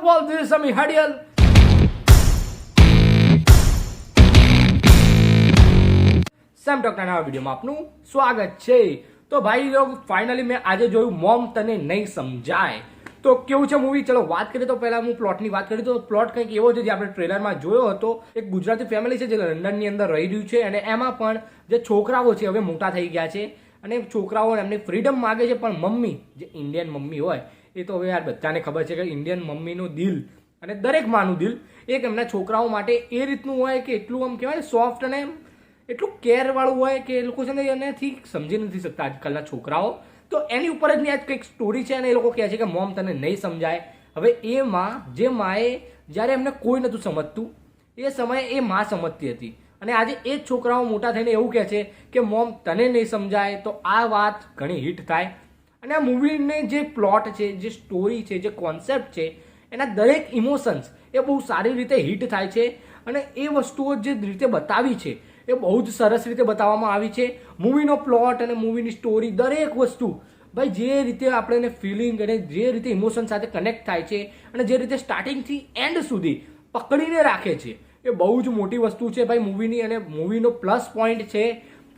world, this is Sami Hadial. Sam ટોકના નવા વિડીયોમાં આપનું સ્વાગત છે. તો ભાઈ લોગ ફાઇનલી મેં આજે જોયું મોમ તને નહીં સમજાય. તો કેવું છે મૂવી, ચલો વાત કરીએ. તો પહેલા હું પ્લોટની વાત કરી. તો પ્લોટ કંઈક એવો છે જે આપણે ટ્રેલરમાં જોયો હતો. એક ગુજરાતી ફેમિલી છે જે લંડનની અંદર રહી રહ્યું છે અને એમાં પણ જે છોકરાઓ છે હવે મોટા થઈ ગયા છે અને છોકરાઓ એમની ફ્રીડમ માગે છે, પણ મમ્મી જે ઇન્ડિયન મમ્મી હોય એ તો હવે યાર બધાને ખબર છે કે ઇન્ડિયન મમ્મીનું દિલ અને દરેક માનું દિલ એક એમના છોકરાઓ માટે એ રીતનું હોય કે એટલું આમ કહેવાય સોફ્ટ અને એટલું કેરવાળું હોય કે એ લોકો છે ને એનાથી સમજી નથી શકતા આજકાલના છોકરાઓ. તો એની ઉપર જ આજ કંઈક સ્ટોરી છે અને એ લોકો કહે છે કે મોમ તને નહીં સમજાય. હવે એ માં જે માએ જ્યારે એમને કોઈ નહોતું સમજતું એ સમયે એ માં સમજતી હતી અને આજે એ જ છોકરાઓ મોટા થઈને એવું કહે છે કે મોમ તને નહીં સમજાય. તો આ વાત ઘણી હિટ થાય અને આ મૂવીને જે પ્લોટ છે, જે સ્ટોરી છે, જે કોન્સેપ્ટ છે, એના દરેક ઇમોશન્સ એ બહુ સારી રીતે હિટ થાય છે અને એ વસ્તુઓ જે રીતે બતાવી છે એ બહુ જ સરસ રીતે બતાવવામાં આવી છે. મૂવીનો પ્લોટ અને મૂવીની સ્ટોરી દરેક વસ્તુ ભાઈ જે રીતે આપણે ફિલિંગ અને જે રીતે ઇમોશન સાથે કનેક્ટ થાય છે અને જે રીતે સ્ટાર્ટિંગથી એન્ડ સુધી પકડીને રાખે છે એ બહુ જ મોટી વસ્તુ છે ભાઈ મૂવીની. અને મૂવીનો પ્લસ પોઈન્ટ છે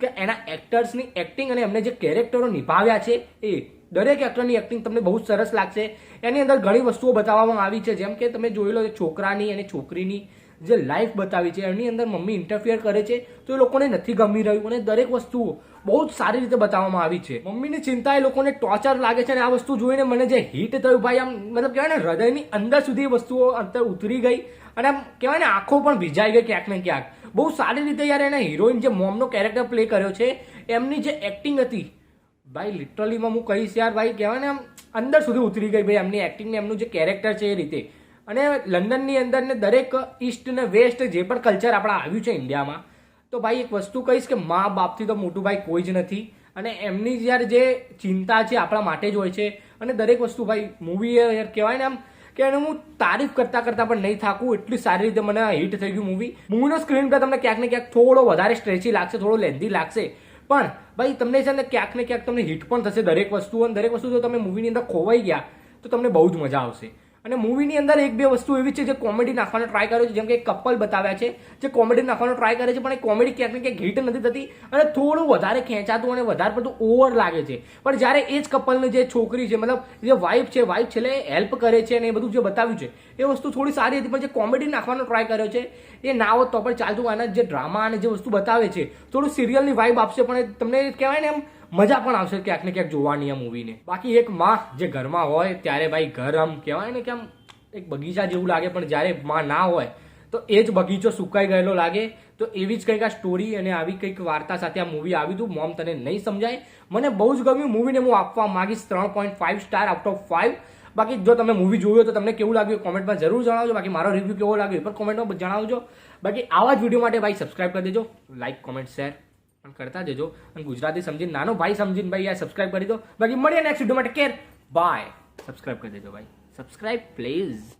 કે એના એક્ટર્સની એક્ટિંગ અને એમને જે કેરેક્ટરો નિભાવ્યા છે એ દરેક એક્ટરની એક્ટિંગ તમને બહુ સરસ લાગશે. એની અંદર ઘણી વસ્તુઓ બતાવવામાં આવી છે, જેમ કે તમે જોઈ લો છોકરાની અને છોકરીની જે લાઈફ બતાવી છે એની અંદર મમ્મી ઇન્ટરફિયર કરે છે તો એ લોકોને નથી ગમી રહ્યું અને દરેક વસ્તુઓ બહુ જ સારી રીતે બતાવવામાં આવી છે. મમ્મીની ચિંતા એ લોકોને ટોર્ચર લાગે છે અને આ વસ્તુ જોઈને મને જે હિટ થયું ભાઈ, આમ મતલબ કહેવાય ને હૃદયની અંદર સુધી એ વસ્તુઓ અંદર ઉતરી ગઈ અને આમ કહેવાય ને આંખો પણ ભીજાઈ ગઈ ક્યાંક ને ક્યાંક. બહુ સારી રીતે યાર એના હિરોઈન જે મોમનો કેરેક્ટર પ્લે કર્યો છે એમની જે એક્ટિંગ હતી ભાઈ લિટરલીમાં હું કહીશ યાર ભાઈ કહેવાય ને આમ અંદર સુધી ઉતરી ગઈ ભાઈ એમની એક્ટિંગ ને એમનું જે કેરેક્ટર છે એ રીતે. અને લંડનની અંદર ને દરેક ઈસ્ટ ને વેસ્ટ જે પણ કલ્ચર આપણા આવ્યું છે ઇન્ડિયામાં, તો ભાઈ એક વસ્તુ કહીશ કે મા બાપથી તો મોટું ભાઈ કોઈ જ નથી અને એમની યાર જે ચિંતા છે આપણા માટે જ હોય છે અને દરેક વસ્તુ ભાઈ મૂવી યાર કહેવાય ને આમ કે એને હું તારીફ કરતા પણ નહીં થાકું એટલી સારી રીતે મને હિટ થઈ ગયું મૂવી. મૂવીનો સ્ક્રીન પર તમને ક્યાંક ને ક્યાંક થોડો વધારે સ્ટ્રેચી લાગશે, થોડો લેન્ધી લાગશે, પણ ભાઈ તમને છે ને ક્યાંક ને ક્યાંક તમને હિટ પણ થશે દરેક વસ્તુ. અને દરેક વસ્તુ જો તમે મૂવીની અંદર ખોવાઈ ગયા તો તમને બહુ જ મજા આવશે. અને મૂવીની અંદર એક બે વસ્તુ એવી છે જે કોમેડી નાખવાનો ટ્રાય કર્યો છે, જેમ કે એક કપલ બતાવ્યા છે જે કોમેડી નાખવાનો ટ્રાય કરે છે પણ એ કોમેડી ક્યાંક ને ક્યાંક હિટ નથી થતી અને થોડું વધારે ખેંચાતું અને વધારે પડતું ઓવર લાગે છે. પણ જ્યારે એ જ કપલની જે છોકરી છે મતલબ જે વાઇફ છેલ્લે હેલ્પ કરે છે અને એ બધું જે બતાવ્યું છે એ વસ્તુ થોડી સારી હતી, પણ જે કોમેડી નાખવાનો ટ્રાય કર્યો છે એ ના હોત તો પણ ચાલતું. આના જે ડ્રામા અને જે વસ્તુ બતાવે છે થોડું સિરિયલની વાઇબ આપશે પણ તમને કહેવાય ને એમ મજા પણ આવશે ક્યાંક ને ક્યાંક જોવાની આ મૂવીને. બાકી એક માં જે ઘરમાં હોય ત્યારે ભાઈ ઘર આમ કહેવાય ને કે આમ એક બગીચા જેવું લાગે, પણ જ્યારે માં ના હોય તો એ જ બગીચો સુકાઈ ગયેલો લાગે. તો એવી જ કંઈક આ સ્ટોરી અને આવી કંઈક વાર્તા સાથે આ મૂવી આવ્યું હતું મોમ તને નહીં સમજાય. મને બહુ જ ગમ્યું. મૂવીને હું આપવા માંગીશ 3.5 સ્ટાર આઉટ ઓફ 5. બાકી જો તમે મૂવી જોયો તો તમને કેવું લાગ્યું કોમેન્ટમાં જરૂર જણાવજો. બાકી મારો રિવ્યૂ કેવો લાગ્યો એ પણ કોમેન્ટમાં જણાવજો. બાકી આવા જ વિડીયો માટે ભાઈ સબસ્ક્રાઇબ કરી દેજો, લાઇક કોમેન્ટ શેર પણ કરતા જજો. અને ગુજરાતી સમજીને નાનો ભાઈ સમજીને ભાઈ આ સબસ્ક્રાઇબ કરી દો. બાકી મળીએ નેક્સ્ટ વિડીયો માટે. Care bye. સબસ્ક્રાઇબ કરી દેજો ભાઈ, સબસ્ક્રાઇબ પ્લીઝ.